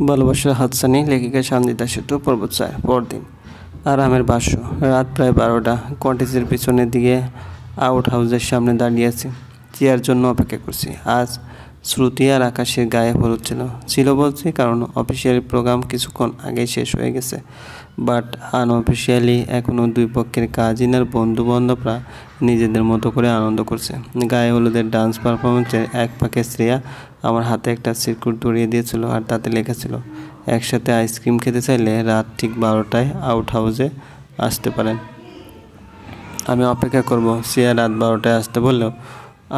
ভালোবাসার হাতছানি লেখিকা সান্দিতা সেতু পর্বত চায় পরদিন আরামের ভাষ্য। রাত প্রায় 12টা। কটেজের পিছনের দিকে আউট হাউসের সামনে দাঁড়িয়ে আছি, চেয়ার জন্য অপেক্ষা করছি। আজ শ্রুতি আর আকাশের গায়ে হলুদ ছিল বলছি, কারণ অফিসিয়াল প্রোগ্রাম কিছুক্ষণ আগেই শেষ হয়ে গেছে। বাট আনঅফিসিয়ালি এখনও দুই পক্ষের কাজিন আর বন্ধু বান্ধবরা নিজেদের মতো করে আনন্দ করছে। গায়ে হলুদের ডান্স পারফরমেন্সের এক ফাঁকে শ্রেয়া আমার হাতে একটা সিরকুট ধরিয়ে দিয়েছিল, আর তাতে লেখা ছিল, একসাথে আইসক্রিম খেতে চাইলে রাত ঠিক 12টায় আউট হাউসে আসতে পারেন। আমি অপেক্ষা করব। শ্রেয়া রাত 12টায় আসতে বললেও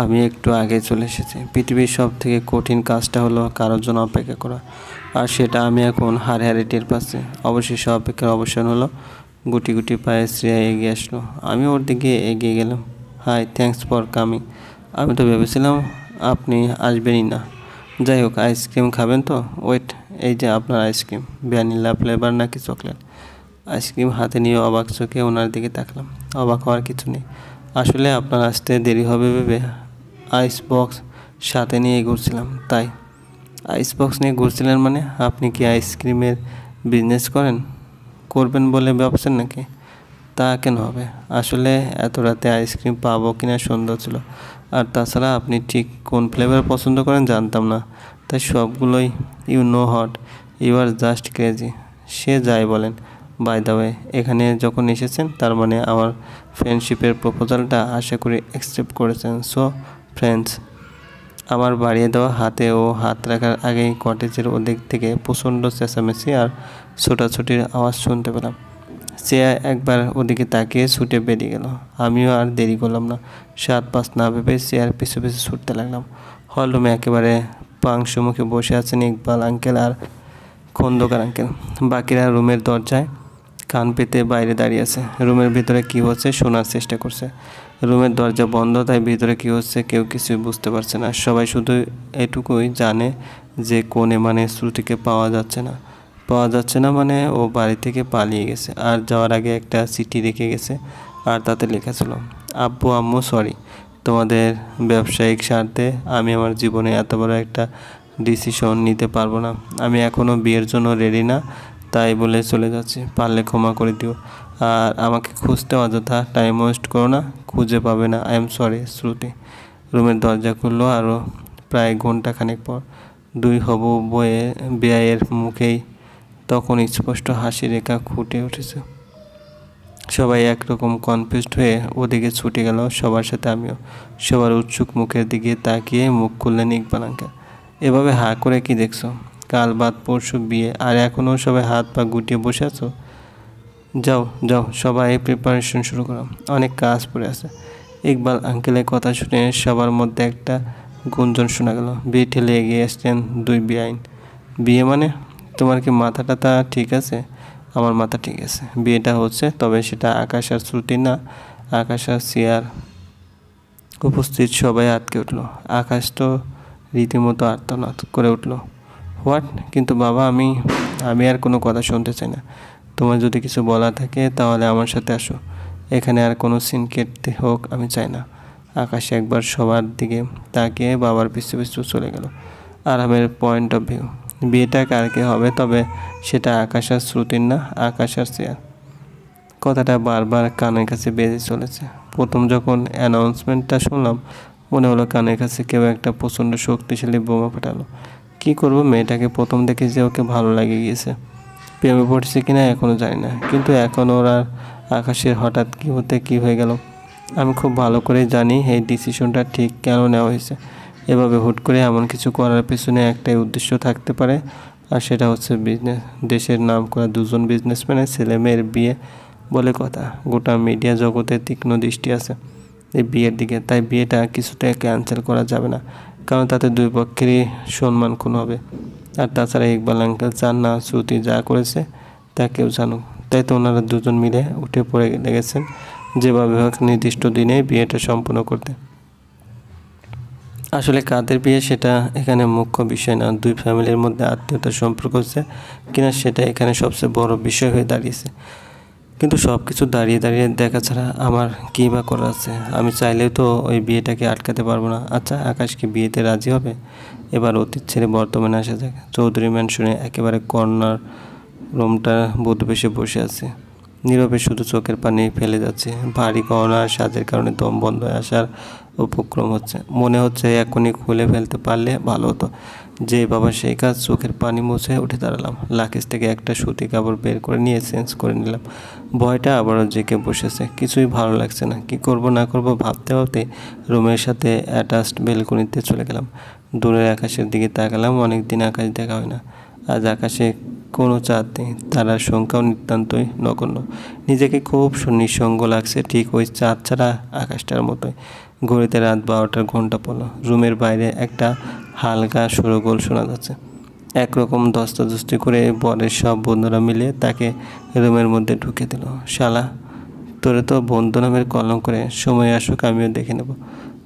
আমি একটু আগে চলে এসেছি। পৃথিবীর সব থেকে কঠিন কাজটা হলো কারোর জন্য অপেক্ষা করা, আর সেটা আমি এখন হাড়ে হাড়ে টের পাচ্ছি। অবশেষে অপেক্ষার অবসান হলো। গুটি গুটি পায়ে শ্রেয়া এগিয়ে আসলো, আমি ওর দিকে এগিয়ে গেলাম। Hi, thanks for coming. আমি তো ভেবেছিলাম আপনি আসবেনই না। যাই হোক, আইসক্রিম খাবেন তো? ওয়েট, এই যে আপনার আইসক্রিম। ভ্যানিলা ফ্লেভার নাকি চকলেট? আইসক্রিম হাতে নিয়ে অবাক চোখে ওনার দিকে তাকলাম। অবাক হওয়ার কিছু নেই, আসলে আপনার আসতে দেরি হবে ভেবে আইস বক্স সাথে নিয়ে ঘুরছিলাম তাই। আইস বক্স নিয়ে ঘুরছিলেন মানে? আপনি কি আইসক্রিমের বিজনেস করবেন বলে ভাবছেন নাকি? তা কেন হবে? আসলে এত রাতে আইসক্রিম পাবো কিনা সন্দেহ ছিল, আর তাছাড়া আপনি ঠিক কোন ফ্লেভার পছন্দ করেন জানতাম না, তাই সবগুলোই। You know hot, you are just crazy. সে যাই বলেন, বাই দ্য ওয়ে, এখানে যখন এসেছেন তার মানে আমার ফ্রেন্ডশিপের প্রপোজালটা আশা করি অ্যাকসেপ্ট করেছেন। So friends. আমার বাড়িয়ে দেওয়া হাতে ও হাত রাখার আগেই কটেজের ওদিক থেকে প্রচণ্ড চেঁচামেচি আর ছোটাছুটির আওয়াজ শুনতে পেলাম। সে একবার ওদিকে তাকিয়ে ছুটে বেরিয়ে গেল। আমিও আর দেরি করলাম না, 7-5 না ভেবে চেয়ার পিছু পিছু ছুটতে লাগলাম। হলরুমে একেবারে পাংশুমুখে বসে আছেন ইকবাল আঙ্কেল আর খন্দকার আঙ্কেল। বাকিরা রুমের দরজায় কান পেতে বাইরে দাঁড়িয়ে আছে, রুমের ভিতরে কী হচ্ছে শোনার চেষ্টা করছে। রুমের দরজা বন্ধ, তাই ভিতরে কী হচ্ছে কেউ কিছুই বুঝতে পারছে না। সবাই শুধু এটুকুই জানে যে কোণে মানে শ্রুতিকে পাওয়া যাচ্ছে না মানে ও বাড়ি থেকে পালিয়ে গেছে, আর যাওয়ার আগে একটা চিঠি রেখে গেছে, আর তাতে লেখা ছিল, আব্বু আম্মু সরি, তোমাদের ব্যবসায়িক স্বার্থে আমি আমার জীবনে এত বড় একটা ডিসিশন নিতে পারবো না। আমি এখনও বিয়ের জন্য রেডি না, তাই বলে চলে যাচ্ছি। পারলে ক্ষমা করে দিও, আর আমাকে খুঁজতে অযথা টাইম ওয়েস্ট করো না, খুঁজে পাবে না। I am sorry. শ্রুতি রুমের দরজা খুললো। আরও প্রায় ঘন্টাখানেক পর দুই হবু বেয়াইয়ের মুখেই তখন স্পষ্ট হাসি রেখা ফুটে উঠেছে। সবাই একরকম কনফিউজড হয়ে ওদিকে ছুটে গেল, সবার সাথে আমিও। সবার উৎসুক মুখের দিকে তাকিয়ে মুখ খুললেন ইকবাল আঙ্কেল। এভাবে হা করে কি দেখছো? কাল বাদ পরশু বিয়ে, আর এখনও সবাই হাত পা গুটিয়ে বসে আছো? যাও যাও, সবাই প্রিপারেশন শুরু করো, অনেক কাজ পড়ে আছে। ইকবাল আঙ্কেলের কথা শুনে সবার মধ্যে একটা গুঞ্জন শোনা গেল। বিয়ে ঠেলে এগিয়ে আসছেন দুই বেআইন। বিয়ে মানে? তোমার কি মাথাটা ঠিক আছে? আমার মাথা ঠিক আছে, বিয়েটা হচ্ছে, তবে সেটা আকাশ আর শ্রুতি না, আকাশ আর সিয়ার। উপস্থিত সবাই আটকে উঠল। আকাশ তো রীতিমতো আর্তনাদ করে উঠল। হোয়াট? কিন্তু বাবা, আমি আর কোনো কথা শুনতে চাই না। তোমার যদি কিছু বলা থাকে তাহলে আমার সাথে আসো, এখানে আর কোনো সিন কেটে হোক আমি চাই না। আকাশ একবার সবার দিকে তাকিয়ে বাবার পিছু পিছু চলে গেল। আরামের পয়েন্ট অফ ভিউ, বিয়েটা কারকে হবে, তবে সেটা আকাশ আর শ্রুতির না, আকাশ আর শ্রেয়ার। কথাটা বারবার কানের কাছে বেজে চলেছে। প্রথম যখন অ্যানাউন্সমেন্টটা শুনলাম মনে হলো কানের কাছে কেউ একটা প্রচণ্ড শক্তিশালী বোমা ফাটালো। কী করবো, মেয়েটাকে প্রথম দেখে যে ওকে ভালো লাগে গিয়েছে। প্রেমে পড়ছে কিনা এখনও জানি না, কিন্তু এখন ওর আর আকাশের হঠাৎ কী হয়ে গেল। আমি খুব ভালো করে জানি এই ডিসিশনটা ঠিক কেন নেওয়া হয়েছে। এভাবে হুট করে এমন কিছু করার পেছনে একটাই উদ্দেশ্য থাকতে পারে, আর সেটা হচ্ছে বিজনেস। দেশের নাম করা দুজন বিজনেসম্যানের ছেলে মেয়ের বিয়ে বলে কথা। গোটা মিডিয়া জগতে তীক্ষ্ণ দৃষ্টি আছে এই বিয়ের দিকে, তাই বিয়েটা কিছুতে ক্যান্সেল করা যাবে না, কারণ তাতে দুই পক্ষেরই সম্মান খুন হবে। আর তাছাড়া ইকবাল আঙ্কেল চান না শ্রুতি যা করেছে তা কেউ জানুক, তাই তো ওনারা দুজন মিলে উঠে পড়ে লেগেছেন যেভাবে হোক নির্দিষ্ট দিনে বিয়েটা সম্পন্ন করতে। আসলে কাদের বিয়ে সেটা এখানে মুখ্য বিষয় না, দুই ফ্যামিলির মধ্যে আত্মীয়তার সম্পর্ক হচ্ছে কিনা সেটা এখানে সবচেয়ে বড় বিষয় হয়ে দাঁড়িয়েছে। কিন্তু সব কিছু দাঁড়িয়ে দাঁড়িয়ে দেখা ছাড়া আমার কী বা করার আছে? আমি চাইলেও তো ওই বিয়েটাকে আটকাতে পারবো না। আচ্ছা, আকাশ কি বিয়েতে রাজি হবে? এবার অতীত ছেড়ে বর্তমানে আসা যাক। চৌধুরী ম্যানশনে একেবারে কর্নার রুমটা বধূবেশে বসে আছে। নীরবে শুধু চোখের পানি ফেলে যাচ্ছে। ভারী গহনা আর সাজের কারণে দম বন্ধ হয়ে আসার উপক্রম হচ্ছে। মনে হচ্ছে এখনই খুলে ফেলতে পারলে ভালো হতো। যে বাবা সেই কাজ, চোখের পানি মুছে উঠে দাঁড়ালাম। লাকেজ থেকে একটা সুতি কাপড় বের করে নিয়ে চেঞ্জ করে নিলাম। ভয়টা আবারও জেঁকে বসেছে। কিছুই ভালো লাগছে না। কি করব না করব ভাবতে ভাবতে রুমের সাথে অ্যাটাচড বেলকনিতে চলে গেলাম। দূরের আকাশের দিকে তাকালাম। অনেক দিন আকাশ দেখা হয় না। আজ আকাশে কোনো চাঁদ নেই। তারার সংখ্যাও নিতান্তই নগণ্য। নিজেকে খুব নিঃসঙ্গ লাগছে, ঠিক ওই চাঁদ ছাড়া আকাশটার মতোই। ঘড়িতে রাত 12টার ঘন্টা পড়লো। রুমের বাইরে একটা হালকা শোরগোল শোনা যাচ্ছে। একরকম ধস্তাধস্তি করে বরের সব বন্ধুরা মিলে তাকে রুমের মধ্যে ঢুকে দিল। শালা, তোরে তো বন্ধু নামের কলম করে, সময় আসুক আমিও দেখে নেব।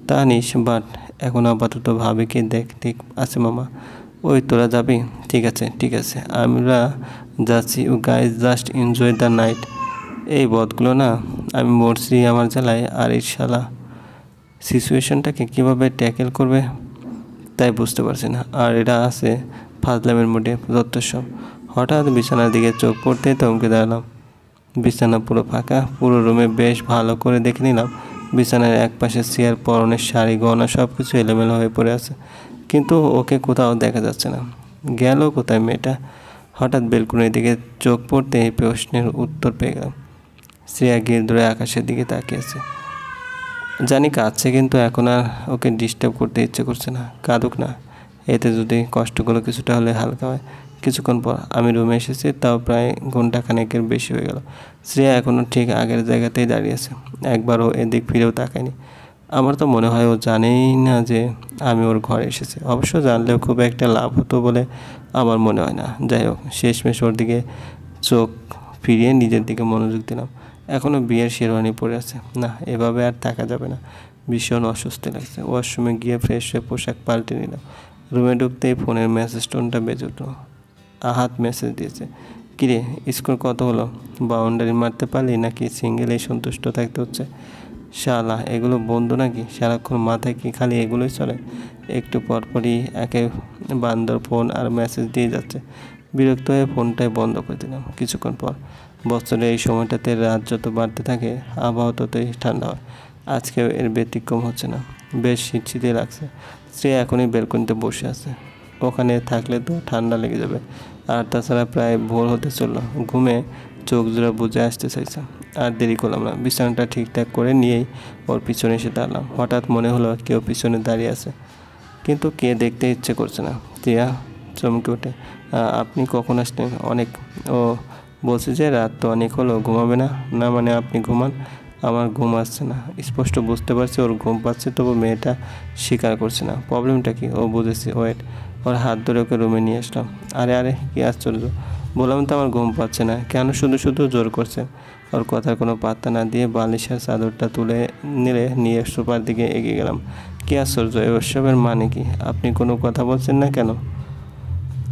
তা নিস, বাট এখন আপাতত ভাবিকে দেখ। ঠিক আছে মামা, ওই তোরা যাবি? ঠিক আছে ঠিক আছে, আমরা যাচ্ছি। Oh guys just enjoy the night. এই বদগুলো না, আমি মরছি আমার জ্বালায়। আর এই শালা সিচুয়েশনটাকে কীভাবে ট্যাকেল করবে তাই বুঝতে পারছি না। আর এটা আছে ফাজলামের মুডে যত্তসব। হঠাৎ বিছানার দিকে চোখ পড়তে থমকে দাঁড়ালাম। বিছানা পুরো ফাঁকা। পুরো রুমে বেশ ভালো করে দেখে নিলাম। বিছানার এক পাশে চেয়ার, পরনের শাড়ি, গহনা সব কিছু এলোমেলো হয়ে পড়ে আছে, কিন্তু ওকে কোথাও দেখা যাচ্ছে না। গেল কোথায় মেয়েটা? হঠাৎ বেলকুনির দিকে চোখ পড়তে এই প্রশ্নের উত্তর পেয়ে গেলাম। শ্রেয়া গিয়ে ধরে আকাশের দিকে তাকিয়েছে। জানি কাঁদছে, কিন্তু এখন আর ওকে ডিস্টার্ব করতে ইচ্ছে করছে না। কাঁদুক না, এতে যদি কষ্টগুলো কিছুটা হলে হালকা হয়। কিছুক্ষণ পর আমি রুমে এসেছি, তাও প্রায় ঘন্টাখানেকের বেশি হয়ে গেল। শ্রেয়া এখনও ঠিক আগের জায়গাতেই দাঁড়িয়ে আছে। একবারও এদিক ফিরেও তাকায়নি। আমার তো মনে হয় ও জানেই না যে আমি ওর ঘরে এসেছি। অবশ্য জানলেও খুব একটা লাভ হতো বলে আমার মনে হয় না। যাই হোক, শেষমেশ ওর দিকে চোখ ফিরিয়ে নিজের দিকে মনোযোগ দিলাম। এখনও বিয়ের শেরওয়ানি পরে আছে। না, এভাবে আর থাকা যাবে না। ভীষণ অস্বস্তি লাগছে। ওয়াশরুমে গিয়ে ফ্রেশ হয়ে পোশাক পাল্টে নিলাম। রুমে ঢুকতেই ফোনের মেসেজ টোনটা বেজে উঠল। আহাত মেসেজ দিয়েছে। কিরে, স্কোর কত হলো? বাউন্ডারি মারতে পারলি নাকি সিঙ্গেলেই সন্তুষ্ট থাকতে হচ্ছে? শালা, এগুলো বন্ধু নাকি? সারাক্ষণ মাথায় কি খালি এগুলোই চলে? একটু পরপরই একে বান্দর ফোন আর মেসেজ দিয়ে যাচ্ছে। বিরক্ত হয়ে ফোনটাই বন্ধ করে দিলাম। কিছুক্ষণ পর, বছরের এই সময়টাতে রাত যত বাড়তে থাকে আবহাওয়া ততই ঠান্ডা হয়। আজকেও এর ব্যতিক্রম হচ্ছে না। বেশ শীতশীতই লাগছে। স্ত্রী এখনই বেলকনিতে বসে আছে। ওখানে থাকলে তো ঠান্ডা লেগে যাবে। আর তাছাড়া প্রায় ভোর হতে চললো। ঘুমে চোখ জোড়া বুঝে আসতে চাইছে। আর দেরি করলাম না। বিছানাটা ঠিকঠাক করে নিয়েই ওর পিছনে এসে দাঁড়ালাম। হঠাৎ মনে হলো কেউ পিছনে দাঁড়িয়ে আছে, কিন্তু কে দেখতে ইচ্ছে করছে না। টিয়া চমকে ওঠে। আপনি কখন আসলেন? অনেক। ও, বলছি যে রাত তো অনেক হলো, ঘুমাবে না? না মানে আপনি ঘুমান। আমার ঘুম আসছে না। স্পষ্ট বুঝতে পারছি ওর ঘুম পাচ্ছে, তবু মেয়েটা স্বীকার করছে না। প্রবলেমটা কি? ও বুঝেছি, ওয়েট। ওর হাত ধরে ওকে রুমে নিয়ে আসলাম। আরে আরে, কী আশ্চর্য! বললাম তো আমার ঘুম পাচ্ছে না। কেন শুধু শুধু জোর করছে? ওর কথার কোনো পাত্তা না দিয়ে বালিশের চাদরটা তুলে নিয়ে সোফার দিকে এগিয়ে গেলাম। কী আশ্চর্য! এসবের মানে কি? আপনি কোনো কথা বলছেন না কেন?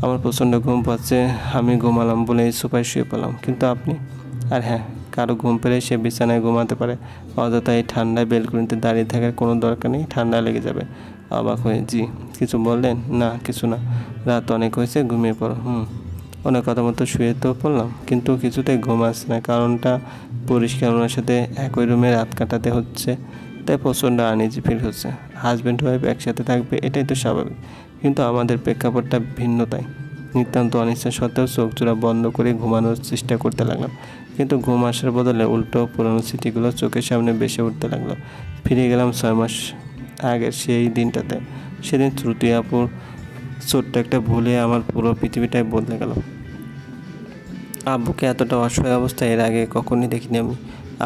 আমার প্রচণ্ড ঘুম পাচ্ছে। আমি ঘুমালাম বলে সোফায় শুয়ে পেলাম, কিন্তু আপনি? আর হ্যাঁ, কারো ঘুম পেলে সে বিছানায় ঘুমাতে পারে। অযথা এই ঠান্ডায় বেলকনিতে দাঁড়িয়ে থাকার কোনো দরকার নেই, ঠান্ডা লেগে যাবে। অবাক হয়ে, জি কিছু বললেন? না কিছু না, রাত অনেক হয়েছে, ঘুমিয়ে পড়ো। ওনার কথা মতো শুয়ে তো পড়লাম, কিন্তু কিছুতেই ঘুম আসছে না। কারণটা পরিষ্কার, ওনার সাথে একই রুমে রাত কাটাতে হচ্ছে, তাই প্রচণ্ড আনইজি ফিল হচ্ছে। হাজব্যান্ড ওয়াইফ একসাথে থাকবে, এটাই তো স্বাভাবিক, কিন্তু আমাদের প্রেক্ষাপটটা ভিন্ন। তাই নিতান্ত অনিচ্ছা সত্ত্বেও চোখ জোড়া বন্ধ করে ঘুমানোর চেষ্টা করতে লাগলাম, কিন্তু ঘুম আসার বদলে উল্টো পুরনো স্মৃতিগুলো চোখের সামনে ভেসে উঠতে লাগলো। ফিরে গেলাম 6 মাস আগের সেই দিনটাতে। সেদিন শ্রুতি আপুর ছোট্ট একটা ভুলে আমার পুরো পৃথিবীটাই বদলে গেল। আব্বুকে এতটা অসহায় অবস্থায় এর আগে কখনই দেখিনি আমি।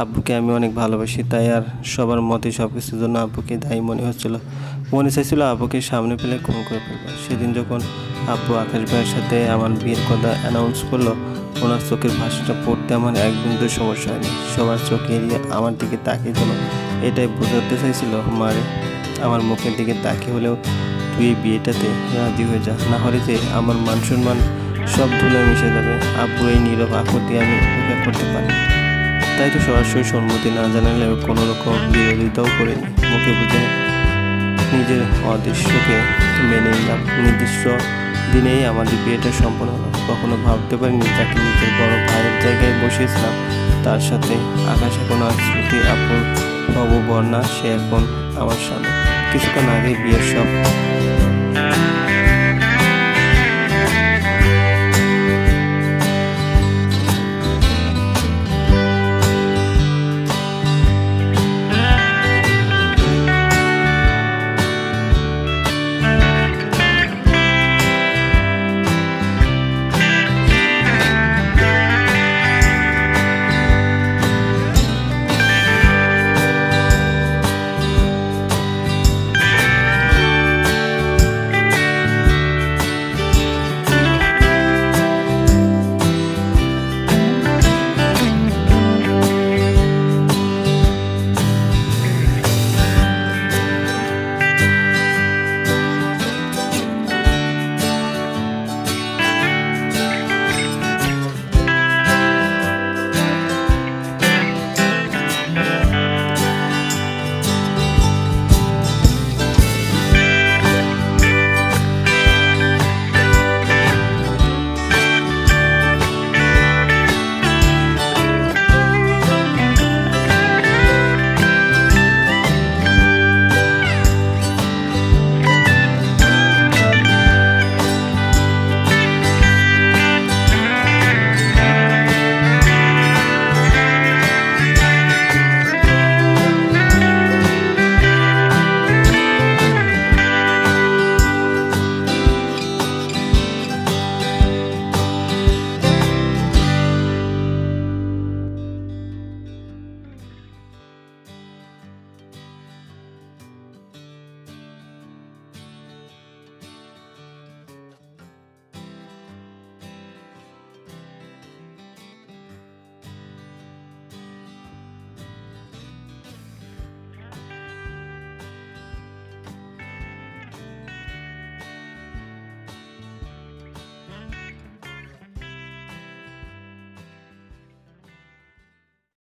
আব্বুকে আমি অনেক ভালোবাসি, তাই আর সবার মতে সব কিছুর জন্য আব্বুকে দায়ী মনে হচ্ছিল। মনে চাইছিল আব্বুকে সামনে পেলে খুন করে ফেলবো। সেদিন যখন আব্বু আকাশ ভাইয়ের সাথে আমার বিয়ের কথা অ্যানাউন্স করলো, ওনার চোখের ভাষাটা পড়তে আমার এক বিন্দু সমস্যা হয়নি। সবার চোখ এড়িয়ে আমার দিকে তাকিয়ে দিল। এটাই বোঝাতে চাইছিল, মারে আমার মুখের দিকে তাকিয়ে হলেও তুই এই বিয়েটাতে রাজি হয়ে যা, না হলে যে আমার মান সম্মান সব ধুলে মিশে যাবে। আব্বুর এই নীরব আপত্তি আমি উপেক্ষা করতে পারি। তাই তো সরাসরি সম্মতি না জানালেও কোনো রকম বিরোধিতাও করিনি। মুখে বুঝে নিজের অদৃশ্যকে মেনে নিলাম। নির্দিষ্ট দিনেই আমাদের বিয়েটা সম্পন্ন হলো। কখনো ভাবতে পারিনি যাকে নিজের বড় ভাইয়ের জায়গায় বসিয়েছিলাম তার সাথে আকাশে কোনো এক স্মৃতি আপুর নববর্ণা, সে এখন আমার সামনে। কিছুক্ষণ আগে বিয়ের সব